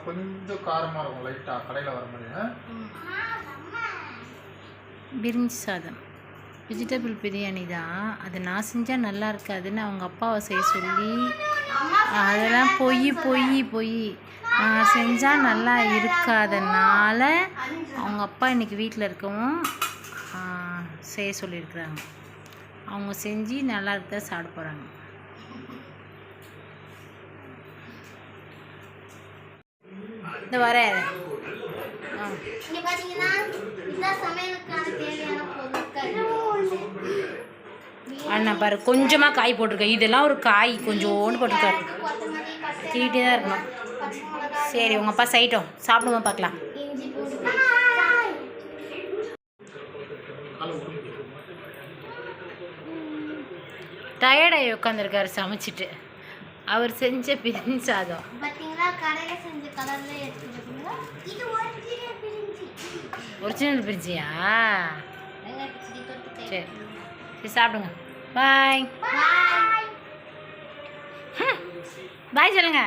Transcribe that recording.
கொஞ்சம் காரமாக இருக்கும் லைட்டாக கடையில் வர மாதிரி. பிரிஞ்சி சாதம் வெஜிடபிள் பிரியாணி தான். அது நான் செஞ்சால் நல்லா இருக்காதுன்னு அவங்க அப்பாவை செய்ய சொல்லி, அதெல்லாம் பொய் நான் செஞ்சால் நல்லா இருக்காதனால அவங்க அப்பா இன்றைக்கி வீட்டில் இருக்கவும் செய்ய சொல்லியிருக்கிறாங்க. அவங்க செஞ்சு நல்லா இருக்கா சாப்பிட போகிறாங்க. இந்த வர அண்ணா பாரு கொஞ்சமாக காய் போட்டிருக்கேன். இதெல்லாம் ஒரு காய் கொஞ்சோண்டு போட்டிருக்காரு. தீட்டே தான் இருக்கணும். சரி உங்கள் அப்பா செய்யட்டும், சாப்பிடுவோம் பார்க்கலாம். டயர்டாகி உட்காந்துருக்காரு சமைச்சிட்டு. அவர் செஞ்ச பிரிஞ்சி சாதம் ஒரிஜினல் பிரிஞ்சியா? சரி சரி சாப்பிடுங்க. பாய் பாய் சொல்லுங்க.